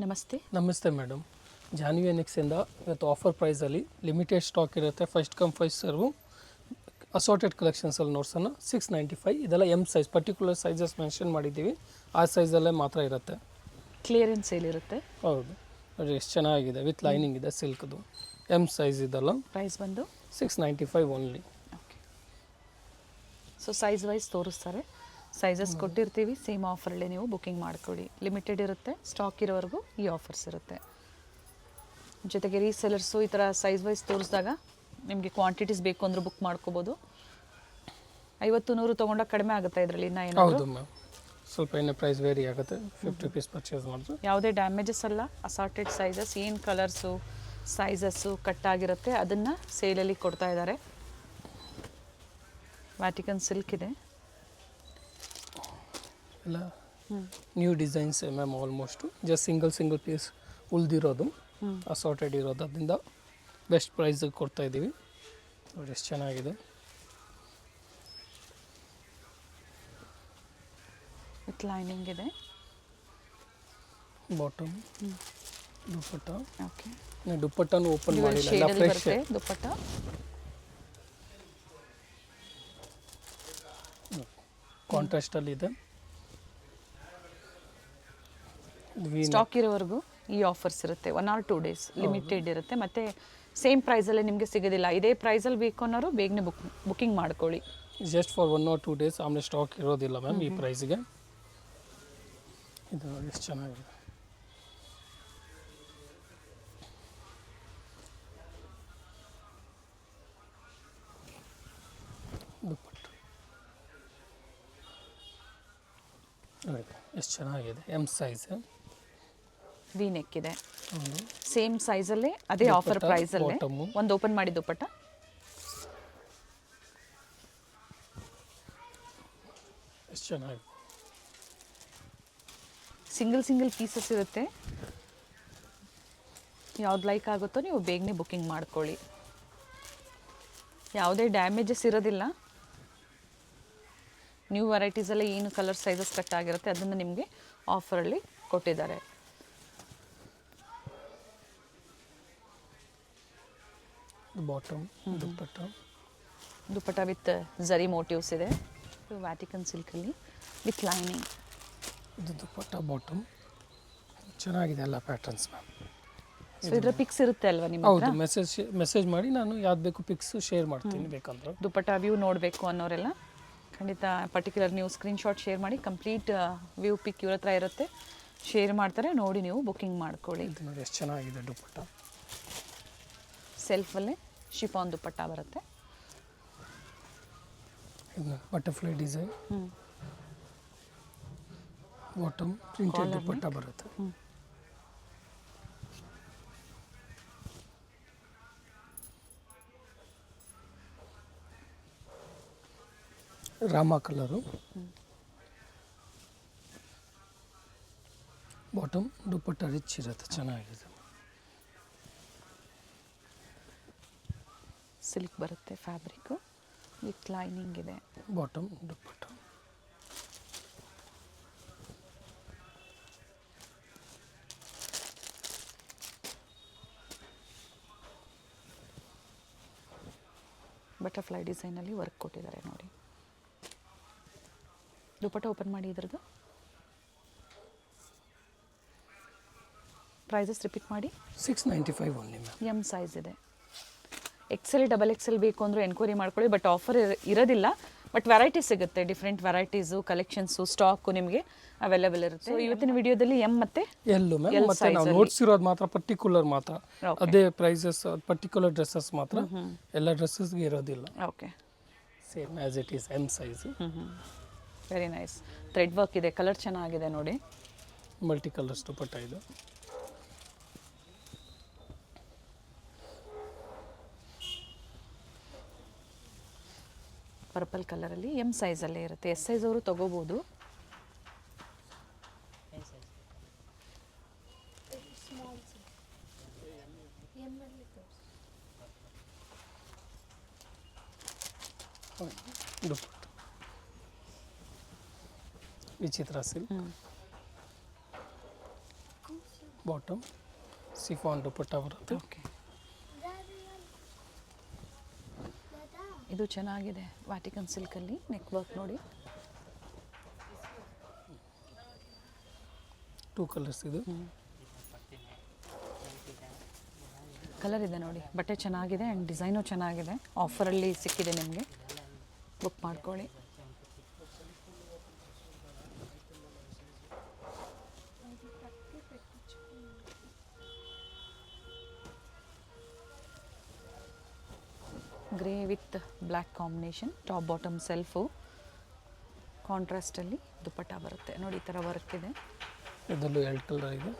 ನಮಸ್ತೆ. ನಮಸ್ತೆ ಮೇಡಮ್. ಜಾನ್ವಿ ಎನಿಕ್ಸಿಂದ ಇವತ್ತು ಆಫರ್ ಪ್ರೈಸಲ್ಲಿ ಲಿಮಿಟೆಡ್ ಸ್ಟಾಕ್ ಇರುತ್ತೆ. First come first serve assorted ಕಲೆಕ್ಷನ್ಸಲ್ಲಿ ನೋಡ್ಸೋಣ. 695 ಇದೆಲ್ಲ M size, particular sizes mention ಮಾಡಿದ್ದೀವಿ. ಆ ಸೈಜಲ್ಲೇ ಮಾತ್ರ ಇರುತ್ತೆ. ಕ್ಲಿಯರೆನ್ಸ್ ಸೇಲ್ ಇರುತ್ತೆ. ಹೌದು ನೋಡಿ, ಎಷ್ಟು ಚೆನ್ನಾಗಿದೆ. ವಿತ್ ಲೈನಿಂಗ್ ಇದೆ, ಸಿಲ್ಕ್ದು. ಎಮ್ ಸೈಜ್ ಇದೆಲ್ಲ. ಪ್ರೈಸ್ ಬಂದು 695 only. Okay. So size wise ತೋರಿಸ್ತಾರೆ, ಸೈಜಸ್ ಕೊಟ್ಟಿರ್ತೀವಿ. ಸೇಮ್ ಆಫರಲ್ಲಿ ನೀವು ಬುಕ್ಕಿಂಗ್ ಮಾಡ್ಕೊಳ್ಳಿ. ಲಿಮಿಟೆಡ್ ಇರುತ್ತೆ, ಸ್ಟಾಕ್ ಇರೋವರೆಗೂ ಈ ಆಫರ್ಸ್ ಇರುತ್ತೆ. ಜೊತೆಗೆ ರೀಸೆಲರ್ಸು ಈ ಥರ ಸೈಜ್ ವೈಸ್ ತೋರಿಸಿದಾಗ ನಿಮಗೆ ಕ್ವಾಂಟಿಟೀಸ್ ಬೇಕು ಅಂದ್ರೆ ಬುಕ್ ಮಾಡ್ಕೋಬೋದು. 50-100 ತೊಗೊಂಡಾಗ ಕಡಿಮೆ ಆಗುತ್ತೆ ಇದರಲ್ಲಿ. ಇನ್ನೂ ಏನಾದರೂ ಹೌದು ಮ್ಯಾಮ್, ಸ್ವಲ್ಪ ಏನೇ ಪ್ರೈಸ್ ವೇರಿ ಆಗುತ್ತೆ. 50 rupees ಪರ್ಚೇಸ್ ಮಾಡಿದ್ರೆ ಯಾವುದೇ ಡ್ಯಾಮೇಜಸ್ ಅಲ್ಲ. ಅಸಾರ್ಟೆಡ್ ಸೈಜಸ್, ಏನು ಕಲರ್ಸು ಸೈಜಸ್ಸು ಕಟ್ಟಾಗಿರುತ್ತೆ ಅದನ್ನು ಸೇಲಲ್ಲಿ ಕೊಡ್ತಾ ಇದ್ದಾರೆ. ವ್ಯಾಟಿಕನ್ ಸಿಲ್ಕ್ ಇದೆ ಎಲ್ಲ new designs ma'am. Almost just single piece ಉಳಿದಿರೋದು, ಅಸಾರ್ಟೆಡ್ ಇರೋದು. ಅದರಿಂದ ಬೆಸ್ಟ್ ಪ್ರೈಸಿಗೆ ಕೊಡ್ತಾ ಇದ್ದೀವಿ. ನೋಡಿ ಎಷ್ಟು ಚೆನ್ನಾಗಿದೆ. ವಿತ್ ಲೈನಿಂಗ್ ಇದೆ. ಬಾಟಮ್, ದುಪ್ಪಟ್ಟ. ಓಕೆ, ದುಪ್ಪಟ್ಟನೂ ಓಪನ್ ಮಾಡಿಲ್ಲ, ಎಲ್ಲ ಫ್ರೆಶ್ ಬರುತ್ತೆ ದುಪ್ಪಟ್ಟ. ಕಾಂಟ್ರಾಸ್ಟಲ್ಲಿ ಇದೆ. ಸ್ಟಾಕ್ ಇರೋವರೆಗೂ ಈ ಆಫರ್ಸ್ ಇರುತ್ತೆ. 1 or 2 days ಲಿಮಿಟೆಡ್ ಇರುತ್ತೆ. ಮತ್ತು ಸೇಮ್ ಪ್ರೈಸಲ್ಲೇ ನಿಮಗೆ ಸಿಗೋದಿಲ್ಲ. ಇದೇ ಪ್ರೈಸಲ್ಲಿ ಬೇಕು ಅನ್ನೋರು ಬೇಗನೆ ಬುಕ್ಕಿಂಗ್ ಮಾಡ್ಕೊಳ್ಳಿ. Just for 1 or 2 days. ಆಮೇಲೆ ಸ್ಟಾಕ್ ಇರೋದಿಲ್ಲ ಮ್ಯಾಮ್ ಈ ಪ್ರೈಸ್ಗೆ. ಇದು ನೋಡಿ ಎಷ್ಟು ಚೆನ್ನಾಗಿದೆ. ದುಪ್ಪಟ್ಟ ನೋಡಿ ಎಷ್ಟು ಚೆನ್ನಾಗಿದೆ. ಎಮ್ ಸೈಜ್, ವಿ ನೆಕ್ ಇದೆ. ಸೇಮ್ ಸೈಜಲ್ಲೇ ಅದೇ ಆಫರ್ ಪ್ರೈಸಲ್ಲೇ. ಒಂದು ಓಪನ್ ಮಾಡಿ ದುಪ್ಪಟ್ಟ. ಎಷ್ಟು ಚೆನ್ನಾಗಿದೆ. ಸಿಂಗಲ್ ಪೀಸಸ್ ಇರುತ್ತೆ. ಯಾವ್ದು ಲೈಕ್ ಆಗುತ್ತೋ ನೀವು ಬೇಗನೆ ಬುಕ್ಕಿಂಗ್ ಮಾಡ್ಕೊಳ್ಳಿ. ಯಾವುದೇ ಡ್ಯಾಮೇಜಸ್ ಇರೋದಿಲ್ಲ. ನ್ಯೂ ವೆರೈಟೀಸಲ್ಲೇ ಏನು ಕಲರ್ ಸೈಜಸ್ ಕಟ್ ಆಗಿರುತ್ತೆ ಅದನ್ನು ನಿಮಗೆ ಆಫರಲ್ಲಿ ಕೊಟ್ಟಿದ್ದಾರೆ. Bottom, dupatta with zari motifs ಇದೆ. ವ್ಯಾಟಿಕನ್ ಸಿಲ್ಕಲ್ಲಿ ವಿತ್ ಲೈನಿಂಗ್. ಇದು ದುಪ್ಪಟ್ಟ, ಬಾಟಮ್ ಚೆನ್ನಾಗಿದೆ. ಎಲ್ಲ ಪ್ಯಾಟರ್ನ್ಸ್ ಮ್ಯಾಮ್. ಸೊ ಇದರ ಪಿಕ್ಸ್ ಇರುತ್ತೆ ಅಲ್ವಾ ನಿಮ್ಮ ಹೌದು, ಮೆಸೇಜ್ ಮಾಡಿ ನಾನು ಯಾವ್ದು ಬೇಕು ಪಿಕ್ಸ್ ಶೇರ್ ಮಾಡ್ತೀನಿ ಬೇಕಂದ್ರೆ. ದುಪ್ಪಟ್ಟ ವ್ಯೂ ನೋಡಬೇಕು ಅನ್ನೋರೆಲ್ಲ ಖಂಡಿತ ಪರ್ಟಿಕ್ಯುಲರ್ ನೀವು ಸ್ಕ್ರೀನ್ಶಾಟ್ ಶೇರ್ ಮಾಡಿ. ಕಂಪ್ಲೀಟ್ ವ್ಯೂ ಪಿಕ್ ಇವ್ರ ಹತ್ರ ಇರುತ್ತೆ, ಶೇರ್ ಮಾಡ್ತಾರೆ. ನೋಡಿ ನೀವು ಬುಕ್ಕಿಂಗ್ ಮಾಡ್ಕೊಳ್ಳಿ. ಇದು ನೋಡಿ ಎಷ್ಟು ಚೆನ್ನಾಗಿದೆ ದುಪ್ಪಟ್ಟ. ಸೆಲ್ಫಲ್ಲೇ ಶಿಫಾನ್ ದುಪ್ಪಟ್ಟ ಬರುತ್ತೆ. ಇದು ಬಟರ್ಫ್ಲೈ ಡಿಸೈನ್. ಬಾಟಮ್ ಪ್ರಿಂಟೆಡ್ ದುಪ್ಪಟ್ಟ ಬರುತ್ತೆ. ರಾಮ ಕಲರು. ಬಾಟಮ್ ದುಪ್ಪಟ್ಟ ರಿಚ್ ಇರುತ್ತೆ, ಚೆನ್ನಾಗಿದೆ. ಸಿಲ್ಕ್ ಬರುತ್ತೆ ಫ್ಯಾಬ್ರಿಕ್ಕು ವಿತ್ ಲೈನಿಂಗ್ ಇದೆ. ಬಾಟಮ್ ದುಪ್ಪಟ್ಟ. ಬಟರ್ಫ್ಲೈ ಡಿಸೈನಲ್ಲಿ ವರ್ಕ್ ಕೊಟ್ಟಿದ್ದಾರೆ ನೋಡಿ. ದುಪ್ಪಟ್ಟ ಓಪನ್ ಮಾಡಿ. ಇದ್ರದ್ದು ಪ್ರೈಸಸ್ ರಿಪೀಟ್ ಮಾಡಿ. 695 ಓನ್ಲಿ ಮ್ಯಾಮ್. ಎಮ್ ಸೈಜ್ ಇದೆ. XL, XXL ಬೇಕು ಅಂದರೂ ಎನ್ಕ್ವೈರಿ ಮಾಡ್ಕೊಳ್ಳಿ. ಬಟ್ ಆಫರ್ ಇರೋದಿಲ್ಲ. ಬಟ್ ವೆರೈಟಿ ಸಿಗುತ್ತೆ, ಡಿಫ್ರೆಂಟ್ ವೆರೈಟೀಸು, ಕಲೆಕ್ಷನ್ಸು, ಸ್ಟಾಕು ನಿಮಗೆ ಅವೈಲೇಬಲ್ ಇರುತ್ತೆ. ಸೊ ಇವತ್ತಿನ ವಿಡಿಯೋದಲ್ಲಿ ಎಮ್ ಮತ್ತು ಎಲ್ಲು ಮ್ಯಾಮ್. ಮತ್ತೆ ನಾವು ನೋಡ್ಸಿರೋದು ಮಾತ್ರ ಪರ್ಟಿಕ್ಯುಲರ್ ಮಾತ್ರ. ಅದೇ ಪ್ರೈಸಸ್ ಪರ್ಟಿಕ್ಯುಲರ್ ಡ್ರೆಸ್ಸಸ್ ಮಾತ್ರ, ಎಲ್ಲ ಡ್ರೆಸ್ಸಸ್ಗೆ ಇರೋದಿಲ್ಲ. Okay, same as it is M size. Very nice. Thread work ಇದೆ, ಕಲರ್ ಚೆನ್ನಾಗಿದೆ ನೋಡಿ. ಮಲ್ಟಿ ಕಲರ್ಸ್ ದುಪ್ಪಟ್ಟ ಇದು. ಪರ್ಪಲ್ ಕಲರಲ್ಲಿ ಎಮ್ ಸೈಜಲ್ಲೇ ಇರುತ್ತೆ. ಎಸ್ ಸೈಜ್ ಅವರು ತೊಗೋಬೋದು. ದುಪ್ಪಟ್ಟ ವಿಚಿತ್ರ ಸಿಲ್ಕ್. ಬಾಟಮ್ ಸಿಫಾನ್ ದುಪಟ್ಟ ಬರುತ್ತೆ. ಓಕೆ, ಇದು ಚೆನ್ನಾಗಿದೆ ವ್ಯಾಟಿಕನ್ ಸಿಲ್ಕಲ್ಲಿ ನೆಕ್ ವರ್ಕ್ ನೋಡಿ. 2 ಕಲರ್ಸ್ ಇದು. ಕಲರ್ ಇದೆ ನೋಡಿ, ಬಟ್ಟೆ ಚೆನ್ನಾಗಿದೆ ಆ್ಯಂಡ್ ಡಿಸೈನು ಚೆನ್ನಾಗಿದೆ. ಆಫರಲ್ಲಿ ಸಿಕ್ಕಿದೆ ನಿಮಗೆ, ಬುಕ್ ಮಾಡ್ಕೊಳ್ಳಿ. Grey with black combination, top bottom self, ಕಾಂಟ್ರಾಸ್ಟಲ್ಲಿ ದುಪಟ್ಟ ಬರುತ್ತೆ ನೋಡಿ. ಈ ಥರ ವರ್ಕ್ ಇದೆ. ಇದರಲ್ಲೂ 2 ಕಲರ್ ಇದೆ.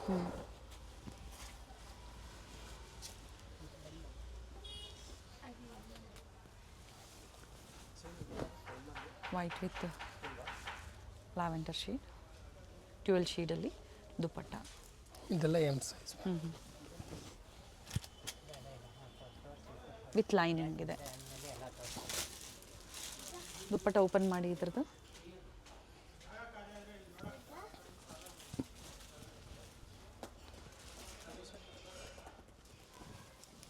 White with lavender shade, dual ಶೇಡಲ್ಲಿ ದುಪಟ್ಟ. ಇದೆಲ್ಲ ಎಮ್ ಸೈಜ್. ವಿತ್ ಲೈನಿಂಗ್ ಇದೆ. ದುಪ್ಪಟ್ಟ ಓಪನ್ ಮಾಡಿ ಇದ್ರದ್ದು.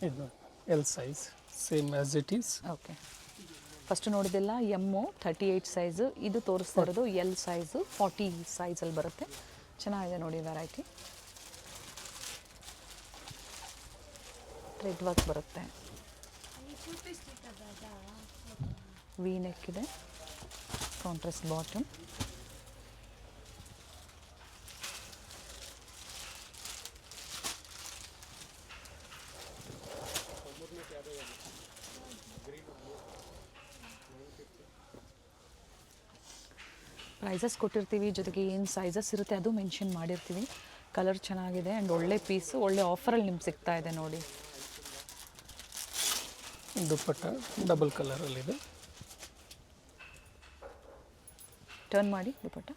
ಇದು L size, same as it is. Okay, first ನೋಡಿದೆಲ್ಲ ಎಮ್ಮು 38 ಸೈಜು, ಇದು ತೋರಿಸ್ತಾ ಇರೋದು ಎಲ್ ಸೈಜು 40 ಸೈಜಲ್ಲಿ ಬರುತ್ತೆ. ಚೆನ್ನಾಗಿದೆ ನೋಡಿ ವೆರೈಟಿ. ಥ್ರೆಡ್ ವರ್ಕ್ ಬರುತ್ತೆ, ವಿ ನೆಕ್ ಇದೆ, ಕಾಂಟ್ರಾಸ್ಟ್ ಬಾಟಮ್. ಪ್ರೈಸಸ್ ಕೊಟ್ಟಿರ್ತೀವಿ, ಜೊತೆಗೆ ಏನು ಸೈಜಸ್ ಇರುತ್ತೆ ಅದು ಮೆನ್ಷನ್ ಮಾಡಿರ್ತೀವಿ. ಕಲರ್ ಚೆನ್ನಾಗಿದೆ ಆ್ಯಂಡ್ ಒಳ್ಳೆ ಪೀಸು, ಒಳ್ಳೆ ಆಫರಲ್ಲಿ ನಿಮ್ಗೆ ಸಿಗ್ತಾ ಇದೆ ನೋಡಿ. ದುಪ್ಪಟ್ಟ ಡಬಲ್ ಕಲರಲ್ಲಿದೆ. ಟರ್ನ್ ಮಾಡಿ ದುಪಟ್ಟ.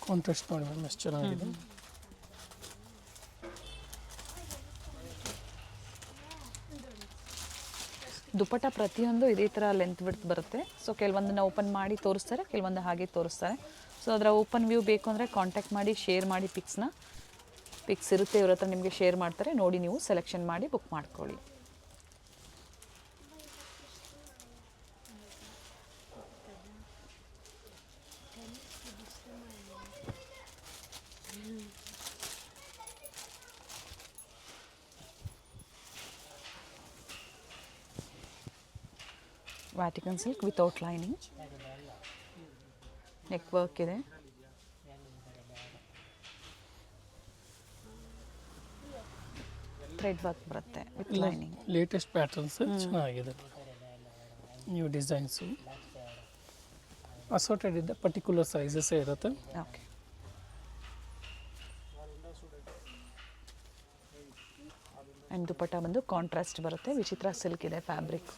ಕಾಂಟ್ರಾಸ್ಟ್ ನೋಡಿ ಮ್ಯಾಮ್ ಎಷ್ಟು ಚೆನ್ನಾಗಿದೆ. ದುಪಟ್ಟ ಪ್ರತಿಯೊಂದು ಇದೇ ಥರ ಲೆಂತ್ ವಿಡ್ತ್ ಬರುತ್ತೆ. ಸೊ ಕೆಲವೊಂದನ್ನು ಓಪನ್ ಮಾಡಿ ತೋರಿಸ್ತಾರೆ, ಕೆಲವೊಂದು ಹಾಗೆ ತೋರಿಸ್ತಾರೆ. ಸೊ ಅದರ ಓಪನ್ ವ್ಯೂ ಬೇಕು ಅಂದರೆ ಕಾಂಟ್ಯಾಕ್ಟ್ ಮಾಡಿ, ಶೇರ್ ಮಾಡಿ ಪಿಕ್ಸ್ ಇರುತ್ತೆ, ಇವ್ರ ಹತ್ರ ನಿಮಗೆ ಶೇರ್ ಮಾಡ್ತಾರೆ. ನೋಡಿ ನೀವು ಸೆಲೆಕ್ಷನ್ ಮಾಡಿ ಬುಕ್ ಮಾಡ್ಕೊಳ್ಳಿ. Vatican silk without lining, neck work ಇದೆ. ಥ್ರೆಡ್ ವರ್ಕ್ ಬರುತ್ತೆ ವಿತ್ ಲೈನಿಂಗ್. ಲೇಟೆಸ್ಟ್ ಪ್ಯಾಟರ್ನ್ಸ್ ಚೆನ್ನಾಗಿದೆ, ನ್ಯೂ ಡಿಸೈನ್ಸು. ಅಸಾರ್ಟೆಡ್ ಇದೆ, ಪರ್ಟಿಕ್ಯುಲರ್ ಸೈಜಸ್ಸೇ ಇರುತ್ತೆ. ಓಕೆ, ಆ್ಯಂಡ್ ದುಪಟ್ಟ ಬಂದು ಕಾಂಟ್ರಾಸ್ಟ್ ಬರುತ್ತೆ. ವಿಚಿತ್ರ ಸಿಲ್ಕ್ ಇದೆ ಫ್ಯಾಬ್ರಿಕ್.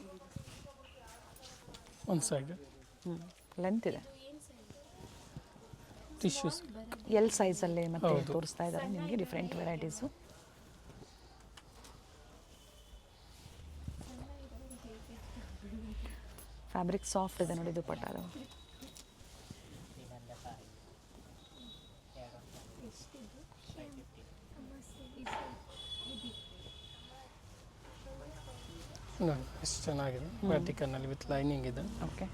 ಒಂದು ಸೈಡ್ ಲೆಂತ್ ಇದೆ, ಟಿಶ್ಯೂಸ್ ಎಲ್ ಸೈಜಲ್ಲೇ ಮತ್ತೆ ತೋರಿಸ್ತಾ ಇದ್ದಾರೆ ನಿಮಗೆ ಡಿಫ್ರೆಂಟ್ ವೆರೈಟೀಸು. ಫ್ಯಾಬ್ರಿಕ್ ಸಾಫ್ಟ್ ಇದೆ ನೋಡಿ ದುಪಟ್ಟ. ಅದು ನೋಡಿ ಎಷ್ಟು ಚೆನ್ನಾಗಿದೆ. ವ್ಯಾಟಿಕನ್ನಲ್ಲಿ ವಿತ್ ಲೈನಿಂಗ್ ಇದೆ. ಓಕೆ,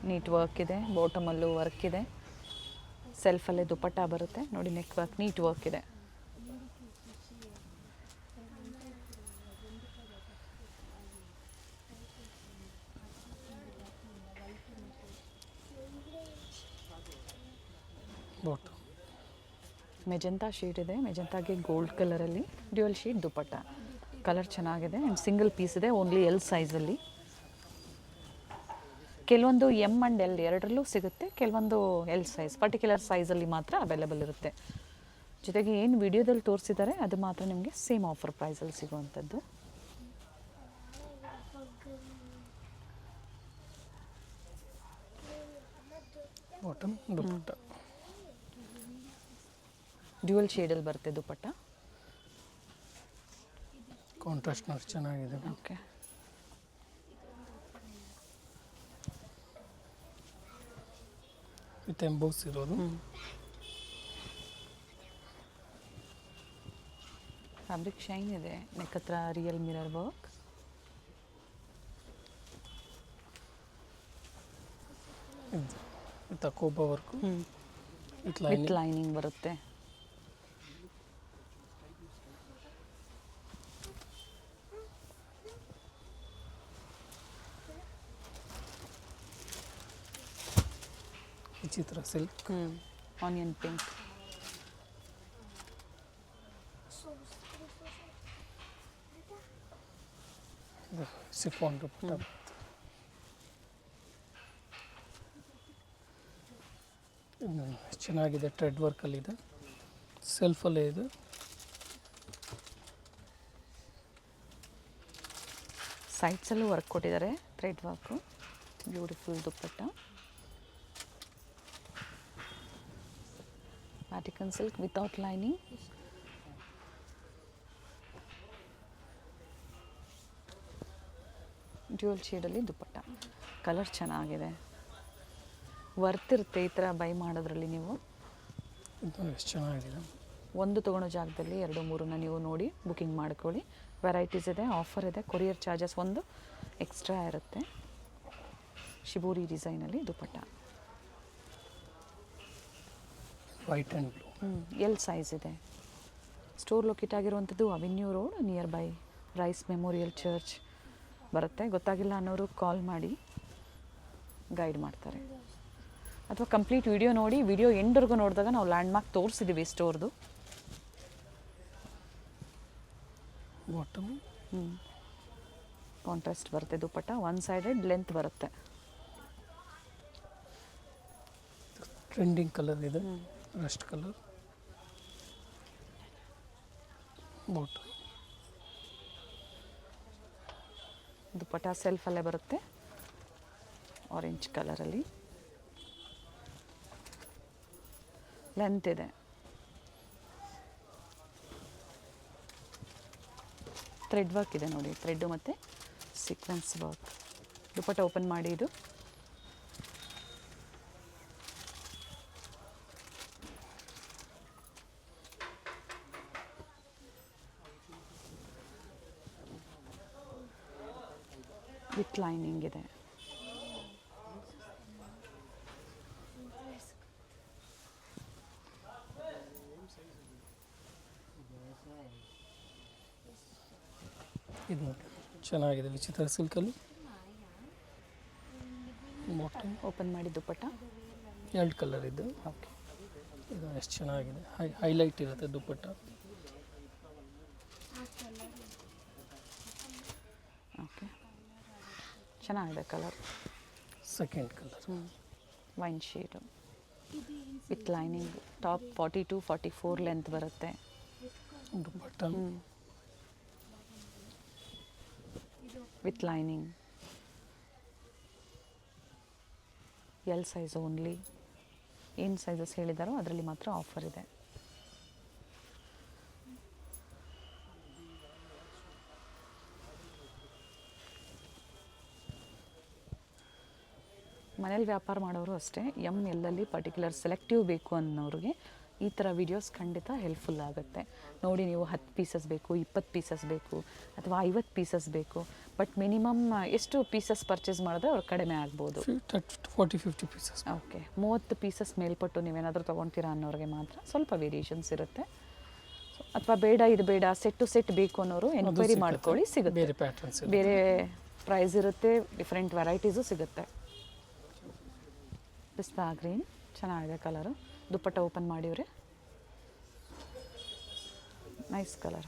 ನೀಟ್ ವರ್ಕ್ ಇದೆ, ಬಾಟಮಲ್ಲೂ ವರ್ಕ್ ಇದೆ, ಸೆಲ್ಫಲ್ಲೇ ದುಪಟ್ಟ ಬರುತ್ತೆ ನೋಡಿ. ನೆಕ್ ವರ್ಕ್ ನೀಟ್ ವರ್ಕ್ ಇದೆ. ಬಾಟಮ್ ಮೆಜೆಂಟಾ ಶೇಡ್ ಇದೆ, ಮೆಜೆಂಟಾಗೆ ಗೋಲ್ಡ್ ಕಲರಲ್ಲಿ ಡ್ಯುಯಲ್ ಶೇಡ್ ದುಪಟ್ಟ. ಕಲರ್ ಚೆನ್ನಾಗಿದೆ ಆ್ಯಂಡ್ ಸಿಂಗಲ್ ಪೀಸ್ ಇದೆ, ಓನ್ಲಿ ಎಲ್ ಸೈಜಲ್ಲಿ. ಕೆಲವೊಂದು ಎಮ್ ಆ್ಯಂಡ್ ಎಲ್ ಎರಡರಲ್ಲೂ ಸಿಗುತ್ತೆ, ಕೆಲವೊಂದು ಎಲ್ ಸೈಜ್ ಪರ್ಟಿಕ್ಯುಲರ್ ಸೈಜಲ್ಲಿ ಮಾತ್ರ ಅವೈಲೇಬಲ್ ಇರುತ್ತೆ. ಜೊತೆಗೆ ಏನು ವಿಡಿಯೋದಲ್ಲಿ ತೋರಿಸಿದ್ದಾರೆ ಅದು ಮಾತ್ರ ನಿಮಗೆ ಸೇಮ್ ಆಫರ್ ಪ್ರೈಸಲ್ಲಿ ಸಿಗುವಂಥದ್ದು. ಬಾಟಮ್ ದುಪಟ್ಟ ಡ್ಯುಯಲ್ ಶೇಡಲ್ಲಿ ಬರುತ್ತೆ ದುಪಟ್ಟ. ಕಾಂಟ್ರಾಸ್ಟ್ ನೋಡಿ ಚೆನ್ನಾಗಿದೆ. ಓಕೆ, ವಿತ್ ಎಂಬೋಸ್ ಇರೋದು. ಫ್ಯಾಬ್ರಿಕ್ ಶೈನ್ ಇದೆ, ನೆಕ್ ಹತ್ರ ರಿಯಲ್ ಮಿರರ್ ವರ್ಕ್. ವಿತ್ ಕೋಬಾ work with with lining. Lining ಬರುತ್ತೆ. ವಿಚಿತ್ರ silk. Onion pink. Chiffon dupatta. ಇದು ಚೆನ್ನಾಗಿದೆ, ಥ್ರೆಡ್ ವರ್ಕಲ್ಲಿದೆ, ಸೆಲ್ಫಲ್ಲೇ ಇದೆ. ಸೈಡ್ಸಲ್ಲೂ ವರ್ಕ್ ಕೊಟ್ಟಿದ್ದಾರೆ, thread work. Beautiful dupatta. Vatican silk without lining. Dual ಶೇಡಲ್ಲಿ ದುಪ್ಪಟ್ಟ. ಕಲರ್ ಚೆನ್ನಾಗಿದೆ, ವರ್ತ್ ಇರುತ್ತೆ ಈ ಥರ ಬೈ ಮಾಡೋದ್ರಲ್ಲಿ. ನೀವು ಇದು ಎಷ್ಟು ಚೆನ್ನಾಗಿದೆ. ಒಂದು ತೊಗೊಳೋ ಜಾಗದಲ್ಲಿ 2-3 ನೀವು ನೋಡಿ ಬುಕಿಂಗ್ ಮಾಡ್ಕೊಳ್ಳಿ. ವೆರೈಟೀಸ್ ಇದೆ, ಆಫರ್ ಇದೆ, ಕೊರಿಯರ್ ಚಾರ್ಜಸ್ ಒಂದು ಎಕ್ಸ್ಟ್ರಾ ಇರುತ್ತೆ. ಶಿಬೂರಿ ಡಿಸೈನಲ್ಲಿ dupatta. White and blue. L size ಇದೆ. ಸ್ಟೋರ್ ಲೊಕೇಟ್ ಆಗಿರುವಂಥದ್ದು Avenue Road, near by Rice Memorial Church ಬರುತ್ತೆ. ಗೊತ್ತಾಗಿಲ್ಲ ಅನ್ನೋರು ಕಾಲ್ ಮಾಡಿ ಗೈಡ್ ಮಾಡ್ತಾರೆ, ಅಥವಾ ಕಂಪ್ಲೀಟ್ ವಿಡಿಯೋ ನೋಡಿ, ವಿಡಿಯೋ ಎಂಡ್ವರೆಗೂ ನೋಡಿದಾಗ ನಾವು ಲ್ಯಾಂಡ್ಮಾರ್ಕ್ ತೋರಿಸಿದ್ದೀವಿ ಸ್ಟೋರ್ದು. ಬಾಟಮ್ ಕಾಂಟ್ರಾಸ್ಟ್ ಬರುತ್ತೆ ದುಪ್ಪಟ್ಟ, ಒನ್ ಸೈಡೆಡ್ ಲೆಂತ್ ಬರುತ್ತೆ. ಟ್ರೆಂಡಿಂಗ್ ಕಲರ್ ಇದೆ, ರಸ್ಟ್ ಕಲರ್. ಬಾಟಮ್ ದುಪ್ಪಟ್ಟ ಸೆಲ್ಫಲ್ಲೇ ಬರುತ್ತೆ, ಆರೆಂಜ್ ಕಲರಲ್ಲಿ. ಲೆಂತ್ ಇದೆ. ಥ್ರೆಡ್ ವರ್ಕ್ ಇದೆ ನೋಡಿ, ಥ್ರೆಡ್ಡು ಮತ್ತು ಸೀಕ್ವೆನ್ಸ್ ವರ್ಕ್. ದುಪ್ಪಟ್ಟ ಓಪನ್ ಮಾಡಿ, ಇದು ವಿತ್ ಲೈನಿಂಗ್ ಇದೆ. ಇದು ನೋಡಿ ಚೆನ್ನಾಗಿದೆ, ವಿಚಿತ್ರ ಸಿಲ್ಕಲ್ಲಿ. ಬಾಟಮ್ ಓಪನ್ ಮಾಡಿ ದುಪ್ಪಟ್ಟ. 2 ಕಲರ್ ಇದೆ. ಓಕೆ, ಇದು ಎಷ್ಟು ಚೆನ್ನಾಗಿದೆ, ಹೈಲೈಟ್ ಇರುತ್ತೆ ದುಪ್ಪಟ್ಟ. ಓಕೆ, ಚೆನ್ನಾಗಿದೆ colour. Second colour wine shade with lining. Top 40-44 length ಬರುತ್ತೆ. Dupatta with lining. L size only. ಏನು ಸೈಜಸ್ ಹೇಳಿದಾರೋ ಅದರಲ್ಲಿ ಮಾತ್ರ ಆಫರ್ ಇದೆ. ಮನೇಲಿ ವ್ಯಾಪಾರ ಮಾಡೋರು ಅಷ್ಟೇ, ಎಲ್ಲಲ್ಲಿ ಪರ್ಟಿಕ್ಯುಲರ್ ಸೆಲೆಕ್ಟಿವ್ ಬೇಕು ಅನ್ನೋರಿಗೆ ಈ ಥರ ವೀಡಿಯೋಸ್ ಖಂಡಿತ ಹೆಲ್ಪ್ಫುಲ್ ಆಗುತ್ತೆ. ನೋಡಿ, ನೀವು 10 ಪೀಸಸ್ ಬೇಕು, 20 ಪೀಸಸ್ ಬೇಕು, ಅಥವಾ 50 ಪೀಸಸ್ ಬೇಕು, ಬಟ್ ಮಿನಿಮಮ್ ಎಷ್ಟು ಪೀಸಸ್ ಪರ್ಚೇಸ್ ಮಾಡಿದ್ರೆ ಅವ್ರು ಕಡಿಮೆ ಆಗ್ಬೋದು. 40-50 ಪೀಸಸ್. ಓಕೆ, 30 ಪೀಸಸ್ ಮೇಲ್ಪಟ್ಟು ನೀವೇನಾದರೂ ತೊಗೊಳ್ತೀರಾ ಅನ್ನೋರಿಗೆ ಮಾತ್ರ ಸ್ವಲ್ಪ ವೇರಿಯೇಷನ್ಸ್ ಇರುತ್ತೆ. ಅಥವಾ ಬೇಡ, ಇದು ಬೇಡ, ಸೆಟ್ ಟು ಸೆಟ್ ಬೇಕು ಅನ್ನೋರು ಎನ್ಕ್ವೈರಿ ಮಾಡ್ಕೊಳ್ಳಿ, ಸಿಗುತ್ತೆ. ಬೇರೆ ಪ್ಯಾಟರ್ನ್ಸ್, ಬೇರೆ ಪ್ರೈಸ್ ಇರುತ್ತೆ, ಡಿಫ್ರೆಂಟ್ ವೆರೈಟೀಸು ಸಿಗುತ್ತೆ. ಪಿಸ್ತಾ ಗ್ರೀನ್ ಚೆನ್ನಾಗಿದೆ ಕಲರು. ದುಪ್ಪಟ್ಟ ಓಪನ್ ಮಾಡಿವ್ರೆ, ನೈಸ್ ಕಲರ್.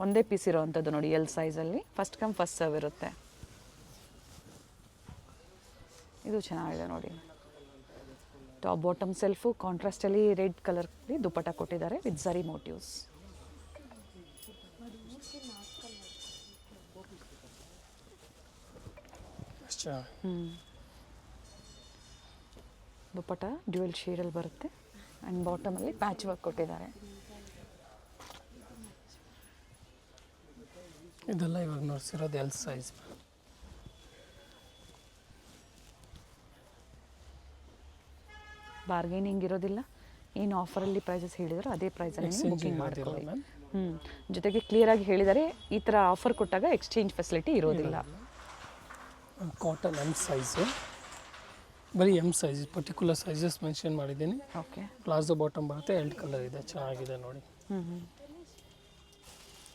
ಒಂದೇ ಪೀಸ್ ಇರೋವಂಥದ್ದು ನೋಡಿ, ಎಲ್ ಸೈಜಲ್ಲಿ. ಫಸ್ಟ್ ಕಮ್ ಫಸ್ಟ್ ಸರ್ವ್ ಇರುತ್ತೆ. ಇದು ಚೆನ್ನಾಗಿದೆ ನೋಡಿ. ಟಾಪ್ ಬಾಟಮ್ ಸೆಲ್ಫು ಕಾಂಟ್ರಾಸ್ಟಲ್ಲಿ ರೆಡ್ ಕಲರ್ಲಿ ದುಪ್ಪಟ್ಟ ಕೊಟ್ಟಿದ್ದಾರೆ with zari motifs. Dupatta dual ಶೇಡಲ್ಲಿ ಬರುತ್ತೆ ಆ್ಯಂಡ್ ಬಾಟಮಲ್ಲಿ ಪ್ಯಾಚ್ ವರ್ಕ್ ಕೊಟ್ಟಿದ್ದಾರೆ. ಇದೆಲ್ಲ ಇವಾಗ ನೋಡ್ಸಿರೋದು ಎಲ್ ಸೈಜ್. ಬಾರ್ಗೇನಿಂಗ್ ಇರೋದಿಲ್ಲ, ಏನು ಆಫರಲ್ಲಿ ಪ್ರೈಸಸ್ ಹೇಳಿದ್ರು ಅದೇ ಪ್ರೈಸಲ್ಲಿ ಎಕ್ಸ್ಚೇಂಜ್ ಬುಕಿಂಗ್ ಇರೋದಿಲ್ಲ ಮಾಡ್ಕೊಳ್ಳಿ. ಮ್ಯಾಮ್. ಜೊತೆಗೆ ಕ್ಲಿಯರಾಗಿ ಹೇಳಿದರೆ ಈ ಥರ ಆಫರ್ ಕೊಟ್ಟಾಗ ಎಕ್ಸ್ಚೇಂಜ್ ಫೆಸಿಲಿಟಿ ಇರೋದಿಲ್ಲ. ಕಾಟನ್ ಎಮ್ ಸೈಜು, ಬರೀ M size, particular sizes mention ಮಾಡಿದ್ದೀನಿ. ಓಕೆ. ಪ್ಲಾಜೋ ಬಾಟಮ್ ಬರುತ್ತೆ, 2 ಕಲರ್ ಇದೆ, ಚೆನ್ನಾಗಿದೆ ನೋಡಿ. ಹ್ಞೂ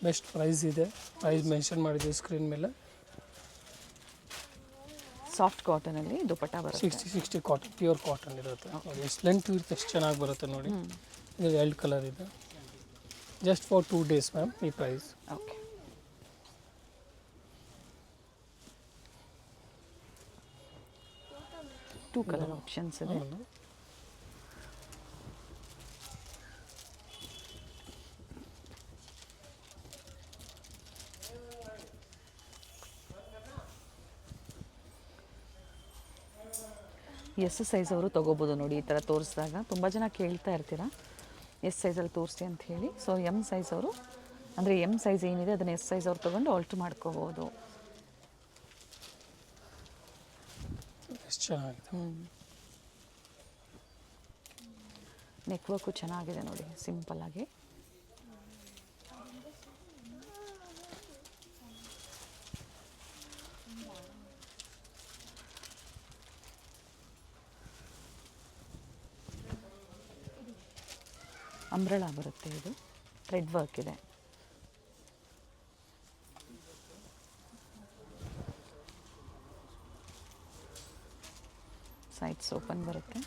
ಬೆಸ್ಟ್ ಪ್ರೈಸ್ ಇದೆ, ಪ್ರೈಸ್ ಮೆನ್ಷನ್ ಮಾಡಿದ್ದೀವಿ ಸ್ಕ್ರೀನ್ ಮೇಲೆ. ಸಾಫ್ಟ್ ಕಾಟನಲ್ಲಿ ದುಪಟ್ಟ ಬರುತ್ತೆ. 60 ಕಾಟನ್, ಪ್ಯೂರ್ ಕಾಟನ್ ಇರುತ್ತೆ ನೋಡಿ. ಎಷ್ಟು ಲೆಂತ್ ಇರುತ್ತೆ, ಎಷ್ಟು ಚೆನ್ನಾಗಿ ಬರುತ್ತೆ ನೋಡಿ. ಇದು 2 ಕಲರ್ ಇದೆ. ಜಸ್ಟ್ ಫಾರ್ 2 ಡೇಸ್ ಮ್ಯಾಮ್ ಈ price. Okay. Two colour options ಇದೆ. ಹೌದು. ಎಸ್ ಸೈಜ್ ಅವರು ತೊಗೋಬೋದು ನೋಡಿ. ಈ ಥರ ತೋರಿಸಿದಾಗ ತುಂಬ ಜನ ಕೇಳ್ತಾ ಇರ್ತೀರಾ ಎಸ್ ಸೈಜಲ್ಲಿ ತೋರಿಸಿ ಅಂತ ಹೇಳಿ. ಸೊ ಎಮ್ ಸೈಜ್ ಅವರು, ಅಂದರೆ ಎಮ್ ಸೈಜ್ ಏನಿದೆ ಅದನ್ನು ಎಸ್ ಸೈಜ್ ಅವ್ರು ತೊಗೊಂಡು ಆಲ್ಟ್ರ್ ಮಾಡ್ಕೋಬೋದು. ಎಷ್ಟು ಚೆನ್ನಾಗಿದೆ. ನೆಕ್ ವರ್ಕು ಚೆನ್ನಾಗಿದೆ ನೋಡಿ, ಸಿಂಪಲ್ಲಾಗಿ. ಅಂಬ್ರೆಲಾ ಬರುತ್ತೆ, ಇದು ಥ್ರೆಡ್ ವರ್ಕ್ ಇದೆ. ಸೈಡ್ಸ್ ಓಪನ್ ಬರುತ್ತೆ.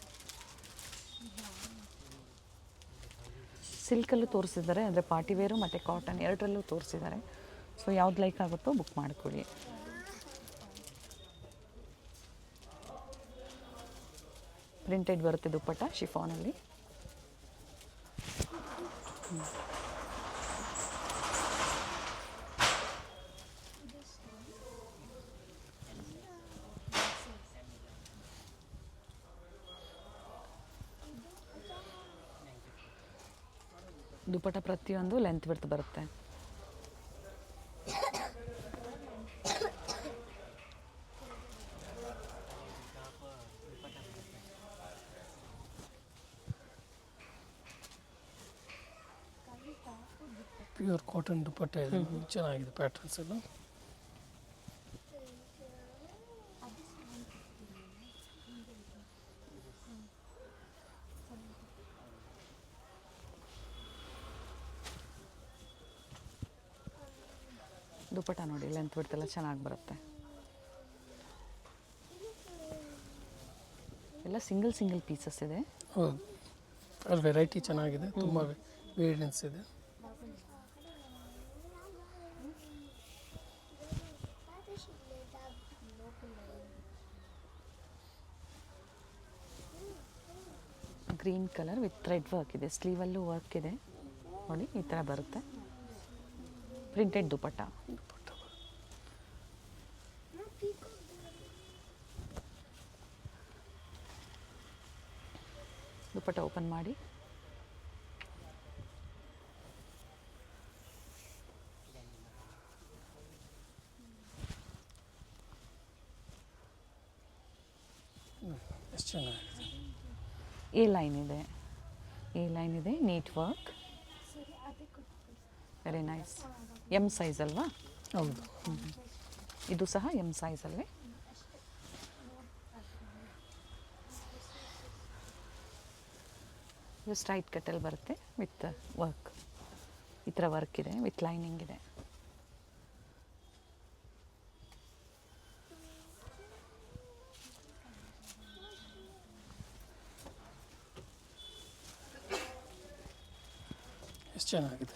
ಸಿಲ್ಕಲ್ಲೂ ತೋರಿಸಿದ್ದಾರೆ, ಅಂದರೆ ಪಾರ್ಟಿ ವೇರು ಮತ್ತು ಕಾಟನ್ ಎರಡರಲ್ಲೂ ತೋರಿಸಿದ್ದಾರೆ. ಸೊ ಯಾವ್ದು ಲೈಕ್ ಆಗುತ್ತೋ ಬುಕ್ ಮಾಡ್ಕೊಳ್ಳಿ. ಪ್ರಿಂಟೆಡ್ ಬರುತ್ತೆ ದುಪ್ಪಟ್ಟ ಶಿಫಾನಲ್ಲಿ. ದುಪ್ಪಟ್ಟ ಪ್ರತಿಯೊಂದು ಲೆಂತ್ ಬಿಡ್ತು ಬರುತ್ತೆ. ಪ್ಯೂರ್ ಕಾಟನ್ ದುಪ್ಪಟ್ಟ ಇದೆ, ಚೆನ್ನಾಗಿದೆ ಪ್ಯಾಟರ್ನ್ಸ್ ಎಲ್ಲ. ದುಪ್ಪಟ್ಟ ನೋಡಿ ಲೆಂತ್ ಬಿಡ್ತೆಲ್ಲ ಚೆನ್ನಾಗಿ ಬರುತ್ತೆ. ಎಲ್ಲ ಸಿಂಗಲ್ ಸಿಂಗಲ್ ಪೀಸಸ್ ಇದೆ. ಹೌದು, ಅದು ವೆರೈಟಿ ಚೆನ್ನಾಗಿದೆ, ತುಂಬ ವೇರಿಯನ್ಸ್ ಇದೆ. Green colour with thread work ಇದೆ, ಸ್ಲೀವಲ್ಲೂ ವರ್ಕ್ ಇದೆ ನೋಡಿ, ಈ ಥರ ಬರುತ್ತೆ. ಪ್ರಿಂಟೆಡ್ ದುಪ್ಪಟ್ಟ. ದುಪ್ಪಟ್ಟ ಓಪನ್ ಮಾಡಿ. ಎಷ್ಟು ಚೆನ್ನಾಗಿದೆ. ಎ ಲೈನ್ ಇದೆ, ಎ ಲೈನ್ ಇದೆ, neat work, very nice. M size ಅಲ್ವಾ? ಹೌದು. ಇದು ಸಹ ಎಮ್ ಸೈಜಲ್ಲೇ. ಇದು ಸ್ಟ್ರೈಟ್ ಕಟ್ಟಲ್ಲಿ ಬರುತ್ತೆ ವಿತ್ ವರ್ಕ್, ಈ ಥರ ವರ್ಕ್ ಇದೆ ವಿತ್ ಲೈನಿಂಗ್ ಇದೆ. ಎಷ್ಟು ಚೆನ್ನಾಗಿದೆ.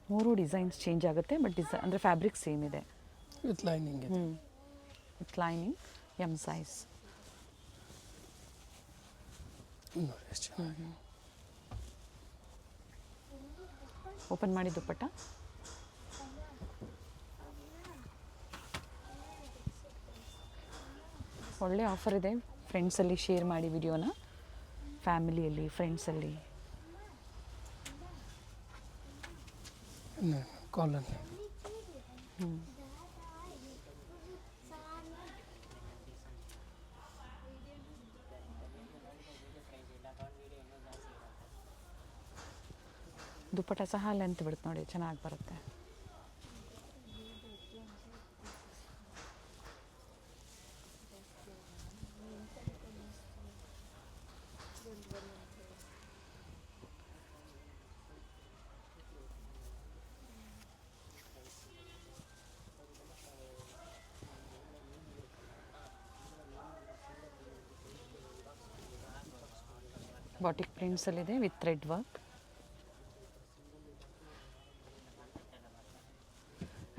ಮೂರು ಡಿಸೈನ್ಸ್ ಚೇಂಜ್ ಆಗುತ್ತೆ, ಬಟ್ ಅಂದರೆ ಫ್ಯಾಬ್ರಿಕ್ ಸೇಮ್ ಇದೆ. ವಿತ್ ಲೈನಿಂಗ್ ಇದೆ. With lining, M size. ನೋಡಿ ಎಷ್ಟು ಚೆನ್ನಾಗಿ. ಓಪನ್ ಮಾಡಿ ದುಪ್ಪಟ್ಟ. ಒಳ್ಳೆ ಆಫರ್ ಇದೆ. ಫ್ರೆಂಡ್ಸಲ್ಲಿ ಶೇರ್ ಮಾಡಿ ವಿಡಿಯೋನ, ಫ್ಯಾಮಿಲಿಯಲ್ಲಿ, ಫ್ರೆಂಡ್ಸಲ್ಲಿ. ಕಾಲನ್ ದುಪ್ಪಟ್ಟ ಸಹ ಲೆಂತ್ ಬಿಡುತ್ತೆ ನೋಡಿ, ಚೆನ್ನಾಗಿ ಬರುತ್ತೆ. ಬಾಟಿಕ್ ಪ್ರಿಂಟ್ಸಲ್ಲಿದೆ with thread work.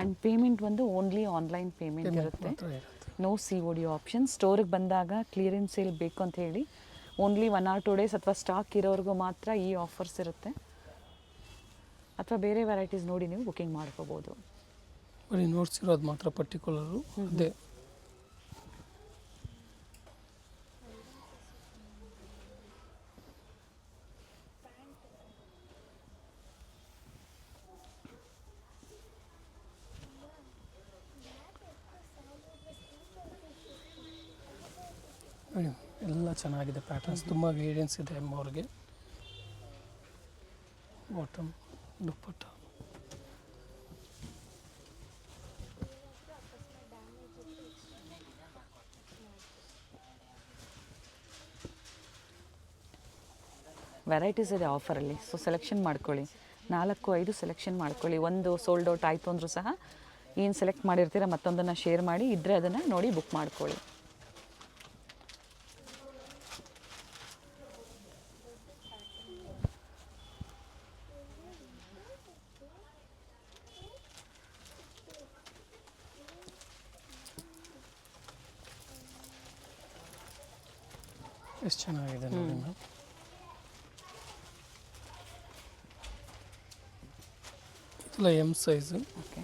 And payment ಒಂದು ಓನ್ಲಿ ಆನ್ಲೈನ್ ಪೇಮೆಂಟ್ ಇರುತ್ತೆ. No COD option. ಸ್ಟೋರಿಗೆ ಬಂದಾಗ ಕ್ಲಿಯರೆನ್ಸ್ ಸೇಲ್ ಬೇಕು ಅಂತ ಹೇಳಿ ಓನ್ಲಿ 1 or 2 ಡೇಸ್ ಅಥವಾ ಸ್ಟಾಕ್ ಇರೋವರೆಗೂ ಮಾತ್ರ ಈ ಆಫರ್ಸ್ ಇರುತ್ತೆ. ಅಥವಾ ಬೇರೆ ವೆರೈಟೀಸ್ ನೋಡಿ ನೀವು ಬುಕ್ಕಿಂಗ್ ಮಾಡ್ಕೋಬೋದು. ಬರೀ ನೋಡ್ಸಿರೋದು ಮಾತ್ರ ಪರ್ಟಿಕ್ಯುಲರು ಅದೇ. ನೋಡಿ ಎಲ್ಲ ಚೆನ್ನಾಗಿದೆ, ಪ್ಯಾಟರ್ನ್ಸ್ ತುಂಬ ವೇರಿಯನ್ಸ್ ಇದೆ ಅವ್ರಿಗೆ. ಬಾಟಮ್, ದುಪ್ಪಟ್ಟ. ವೆರೈಟೀಸ್ ಇದೆ ಆಫರಲ್ಲಿ, ಸೊ ಸೆಲೆಕ್ಷನ್ ಮಾಡ್ಕೊಳ್ಳಿ. 4-5 ಸೆಲೆಕ್ಷನ್ ಮಾಡ್ಕೊಳ್ಳಿ. ಒಂದು ಸೋಲ್ಡ್ ಔಟ್ ಆಯಿತು ಅಂದರೂ ಸಹ ಏನು ಸೆಲೆಕ್ಟ್ ಮಾಡಿರ್ತೀರ ಮತ್ತೊಂದನ್ನು ಶೇರ್ ಮಾಡಿ, ಇದ್ದರೆ ಅದನ್ನು ನೋಡಿ ಬುಕ್ ಮಾಡ್ಕೊಳ್ಳಿ. ಎಷ್ಟು ಚೆನ್ನಾಗಿದೆ ನೋಡಿ ಮ್ಯಾಮ್. ಇದೆಲ್ಲ M size. Okay,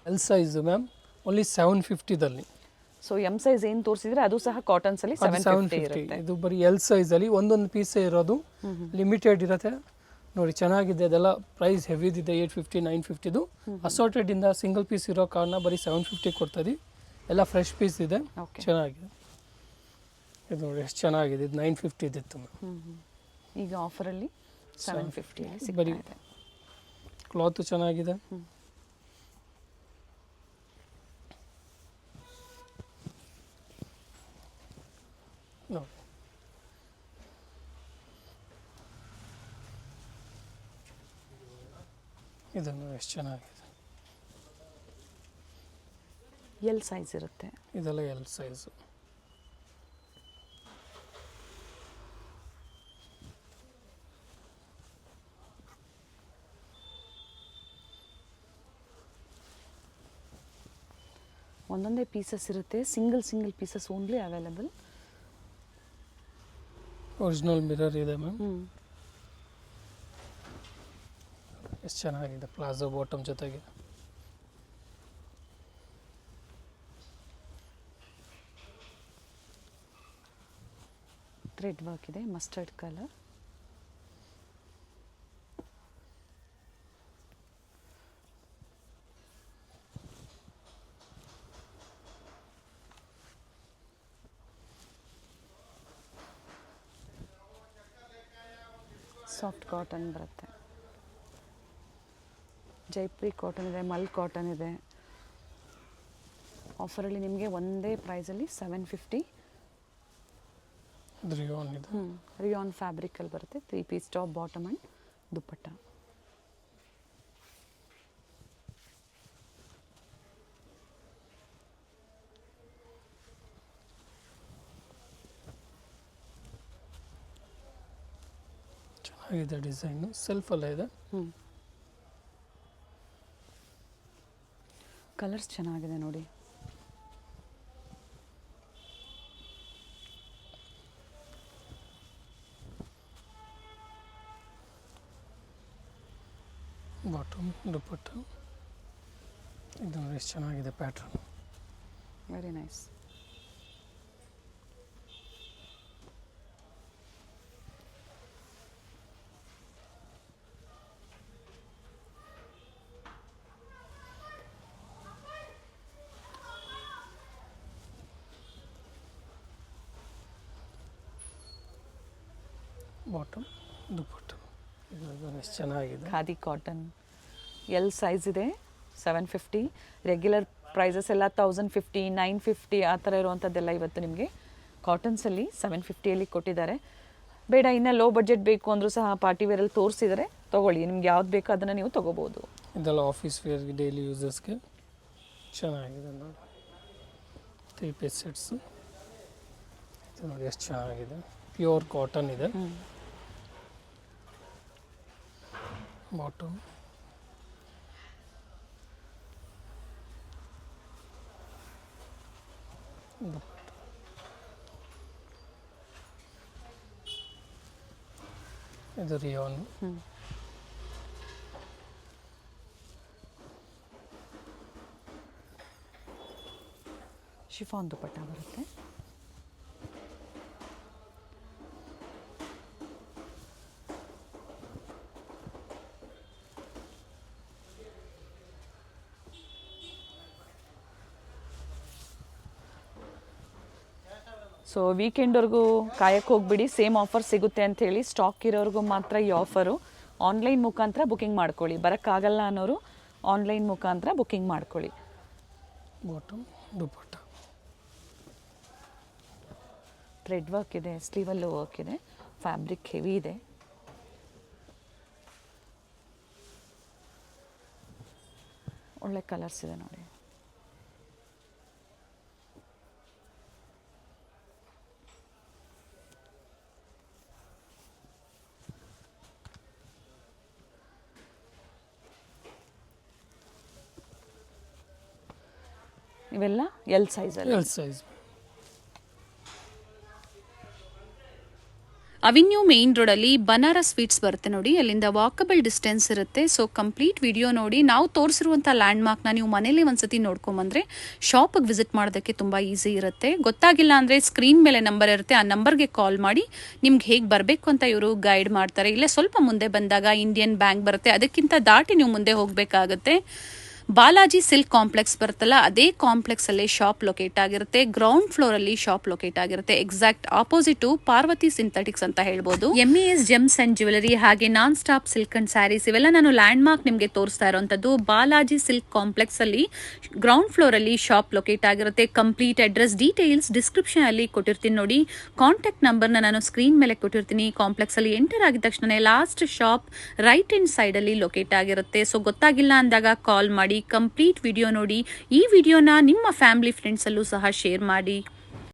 L size ma'am only 750ದಲ್ಲಿ. ಸೊ M ಸೈಜ್ ಏನು ತೋರಿಸಿದ್ರೆ ಅದು ಸಹ ಕಾಟನ್ಸಲ್ಲಿ 750 ಇರುತ್ತೆ. ಇದು ಬರೀ L ಸೈಜಲ್ಲಿ ಒಂದೊಂದು ಪೀಸೇ ಇರೋದು, ಲಿಮಿಟೆಡ್ ಇರುತ್ತೆ ನೋಡಿ. ಚೆನ್ನಾಗಿದೆ, ಅದೆಲ್ಲ ಪ್ರೈಸ್ ಹೆವಿದಿದೆ. 850 950ದು ಅಸಾರ್ಟೆಡ್ ಇಂದ ಸಿಂಗಲ್ ಪೀಸ್ ಇರೋ ಕಾರಣ ಬರೀ 750 ಕೊಡ್ತದೆ. ಎಲ್ಲ ಫ್ರೆಶ್ ಪೀಸ್ ಇದೆ, ಓಕೆ, ಚೆನ್ನಾಗಿದೆ. ಇದು ನೋಡಿ ಎಷ್ಟು ಚೆನ್ನಾಗಿದೆ. ಇದು 950 ಇದ್ದಿತ್ತು. ಈಗ ಆಫರಲ್ಲಿ 750 ಬರೀ ಸಿಗ್ತಾ ಇದೆ. ಕ್ಲಾತು ಚೆನ್ನಾಗಿದೆ. ನೋಡಿ ಇದನ್ನು ಎಷ್ಟು ಚೆನ್ನಾಗಿದೆ. L ಸೈಜ್ ಇರುತ್ತೆ. ಇದೆಲ್ಲ L ಸೈಜು. ಒಂದೊಂದೇ ಪೀಸಸ್ ಇರುತ್ತೆ, single pieces only available. Original mirror ಇದೆ ಮ್ಯಾಮ್. ಎಷ್ಟು ಚೆನ್ನಾಗಿದೆ, ಪ್ಲಾಜೋ ಬಾಟಮ್ ಜೊತೆಗೆ. ಥ್ರೆಡ್ ವರ್ಕ್ ಇದೆ, ಮಸ್ಟರ್ಡ್ ಕಲರ್. ಸಾಫ್ಟ್ ಕಾಟನ್ ಬರುತ್ತೆ. ಜೈಪುರಿ ಕಾಟನ್ ಇದೆ, ಮಲ್ ಕಾಟನ್ ಇದೆ. ಆಫರಲ್ಲಿ ನಿಮಗೆ ಒಂದೇ ಪ್ರೈಸಲ್ಲಿ 750. ರಿಯಾನ್ ಇದೆ. ರಿಯಾನ್ ಫ್ಯಾಬ್ರಿಕಲ್ಲಿ ಬರುತ್ತೆ. 3 ಪೀಸ್ ಟಾಪ್, ಬಾಟಮ್ ಆ್ಯಂಡ್ ದುಪ್ಪಟ್ಟ. ಚೆನ್ನಾಗಿದೆ ಡಿಸೈನು, ಸೆಲ್ಫ್ ಎಲ್ಲ ಇದೆ. ಕಲರ್ಸ್ ಚೆನ್ನಾಗಿದೆ ನೋಡಿ. ಬಾಟಮ್ ದುಪಟ್ಟ ಇದು ಎಷ್ಟು ಚೆನ್ನಾಗಿದೆ pattern. Very nice. Bottom dupatta ಇದು ಎಷ್ಟು ಚೆನ್ನಾಗಿದೆ. ಖಾದಿ ಕಾಟನ್ ಎಲ್ ಸೈಜ್ ಇದೆ 750. ರೆಗ್ಯುಲರ್ ಪ್ರೈಸಸ್ ಎಲ್ಲ 1050, 950 ಆ ಥರ ಇರುವಂಥದ್ದೆಲ್ಲ ಇವತ್ತು ನಿಮಗೆ ಕಾಟನ್ಸಲ್ಲಿ 750ಯಲ್ಲಿ ಕೊಟ್ಟಿದ್ದಾರೆ. ಬೇಡ ಇನ್ನು ಲೋ ಬಡ್ಜೆಟ್ ಬೇಕು ಅಂದರೂ ಸಹ ಪಾರ್ಟಿ ವೇರಲ್ಲಿ ತೋರಿಸಿದರೆ ತೊಗೊಳ್ಳಿ, ನಿಮ್ಗೆ ಯಾವ್ದು ಬೇಕೋ ಅದನ್ನು ನೀವು ತೊಗೋಬೋದು. ಇದೆಲ್ಲ ಆಫೀಸ್ ವೇರ್ಗೆ ಡೈಲಿ ಯೂಸಸ್ಗೆ ಚೆನ್ನಾಗಿದೆ ನೋಡಿ. 3 ಪೀಸ್ ಸೆಟ್ಸು ಇದು ನೋಡಿ ಎಷ್ಟು ಚೆನ್ನಾಗಿದೆ. ಪ್ಯೂರ್ ಕಾಟನ್ ಇದೆ. ಬಾಟಮ್ ಇದು ರಿಯಾನ್. ಶಿಫಾನ್ ದುಪಟ್ಟ ಬರುತ್ತೆ. ಸೊ ವೀಕೆಂಡ್ವರೆಗೂ ಕಾಯಕ್ಕೆ ಹೋಗ್ಬಿಡಿ, ಸೇಮ್ ಆಫರ್ ಸಿಗುತ್ತೆ ಅಂಥೇಳಿ. ಸ್ಟಾಕ್ ಇರೋರಿಗೂ ಮಾತ್ರ ಈ ಆಫರು. ಆನ್ಲೈನ್ ಮುಖಾಂತರ ಬುಕಿಂಗ್ ಮಾಡ್ಕೊಳ್ಳಿ, ಬರೋಕ್ಕಾಗಲ್ಲ ಅನ್ನೋರು ಆನ್ಲೈನ್ ಮುಖಾಂತರ ಬುಕಿಂಗ್ ಮಾಡ್ಕೊಳ್ಳಿ. ಬಾಟಮ್ ದುಪಟ್ಟ ಥ್ರೆಡ್ ವರ್ಕ್ ಇದೆ, ಸ್ಲೀವಲ್ಲೂ ವರ್ಕ್ ಇದೆ, ಫ್ಯಾಬ್ರಿಕ್ ಹೆವಿ ಇದೆ. ಒಳ್ಳೆ ಕಲರ್ಸ್ ಇದೆ ನೋಡಿ. ಇವೆಲ್ಲ ಎಲ್ ಸೈಜಲ್ಲಿ. L size. ಅವಿನ್ಯೂ ಮೇನ್ ರೋಡಲ್ಲಿ ಬನಾರಸ್ ಸ್ವೀಟ್ಸ್ ಬರುತ್ತೆ ನೋಡಿ, ಅಲ್ಲಿಂದ ವಾಕಬಲ್ ಡಿಸ್ಟೆನ್ಸ್ ಇರುತ್ತೆ. ಸೊ ಕಂಪ್ಲೀಟ್ ವಿಡಿಯೋ ನೋಡಿ. ನಾವು ತೋರಿಸಿರುವಂಥ ಲ್ಯಾಂಡ್ಮಾರ್ಕ್ನ ನೀವು ಮನೇಲಿ ಒಂದ್ಸತಿ ನೋಡ್ಕೊಂಬಂದ್ರೆ ಶಾಪಿಗೆ ವಿಸಿಟ್ ಮಾಡೋದಕ್ಕೆ ತುಂಬ ಈಸಿ ಇರುತ್ತೆ. ಗೊತ್ತಾಗಿಲ್ಲ ಅಂದರೆ ಸ್ಕ್ರೀನ್ ಮೇಲೆ ನಂಬರ್ ಇರುತ್ತೆ, ಆ ನಂಬರ್ಗೆ ಕಾಲ್ ಮಾಡಿ ನಿಮ್ಗೆ ಹೇಗೆ ಬರಬೇಕು ಅಂತ ಇವರು ಗೈಡ್ ಮಾಡ್ತಾರೆ. ಇಲ್ಲೇ ಸ್ವಲ್ಪ ಮುಂದೆ ಬಂದಾಗ ಇಂಡಿಯನ್ ಬ್ಯಾಂಕ್ ಬರುತ್ತೆ, ಅದಕ್ಕಿಂತ ದಾಟಿ ನೀವು ಮುಂದೆ ಹೋಗಬೇಕಾಗುತ್ತೆ. ಬಾಲಾಜಿ ಸಿಲ್ಕ್ ಕಾಂಪ್ಲೆಕ್ಸ್ ಬರುತ್ತಲ್ಲ, ಅದೇ ಕಾಂಪ್ಲೆಕ್ಸ್ ಅಲ್ಲಿ ಶಾಪ್ ಲೊಕೇಟ್ ಆಗಿರುತ್ತೆ. ಗ್ರೌಂಡ್ ಫ್ಲೋರ್ ಅಲ್ಲಿ ಶಾಪ್ ಲೊಕೇಟ್ ಆಗಿರುತ್ತೆ. ಎಕ್ಸಾಕ್ಟ್ ಆಪೋಸಿಟ್ ಪಾರ್ವತಿ ಸಿಂಥೆಟಿಕ್ಸ್ ಅಂತ ಹೇಳ್ಬೋದು. MES ಜೆಮ್ಸ್ ಅಂಡ್ ಜ್ಯುವೆಲರಿ ಹಾಗೆ non stop silk and saris ಇವೆಲ್ಲ ನಾನು ಲ್ಯಾಂಡ್ ಮಾರ್ಕ್ ನಿಮಗೆ ತೋರಿಸ್ತಾ ಇರುವಂತದ್ದು. ಬಾಲಾಜಿ ಸಿಲ್ಕ್ ಕಾಂಪ್ಲೆಕ್ಸ್ ಅಲ್ಲಿ ಗ್ರೌಂಡ್ ಫ್ಲೋರ್ ಅಲ್ಲಿ ಶಾಪ್ ಲೊಕೇಟ್ ಆಗಿರುತ್ತೆ. ಕಂಪ್ಲೀಟ್ ಅಡ್ರೆಸ್ ಡೀಟೇಲ್ಸ್ ಡಿಸ್ಕ್ರಿಪ್ಷನ್ ಅಲ್ಲಿ ಕೊಟ್ಟಿರ್ತೀನಿ ನೋಡಿ. ಕಾಂಟ್ಯಾಕ್ಟ್ ನಂಬರ್ನ ನಾನು ಸ್ಕ್ರೀನ್ ಮೇಲೆ ಕೊಟ್ಟಿರ್ತೀನಿ. ಕಾಂಪ್ಲೆಕ್ಸ್ ಅಲ್ಲಿ ಎಂಟರ್ ಆಗಿದ ತಕ್ಷಣ last shop right hand side ಅಲ್ಲಿ ಲೊಕೇಟ್ ಆಗಿರುತ್ತೆ. ಸೊ ಗೊತ್ತಾಗಿಲ್ಲ ಅಂದಾಗ ಕಾಲ್ ಮಾಡಿ, ಕಂಪ್ಲೀಟ್ ವಿಡಿಯೋ ನೋಡಿ. ಈ ವಿಡಿಯೋನ ನಿಮ್ಮ ಫ್ಯಾಮಿಲಿ ಫ್ರೆಂಡ್ಸ್ ಅಲ್ಲೂ ಸಹ ಶೇರ್ ಮಾಡಿ.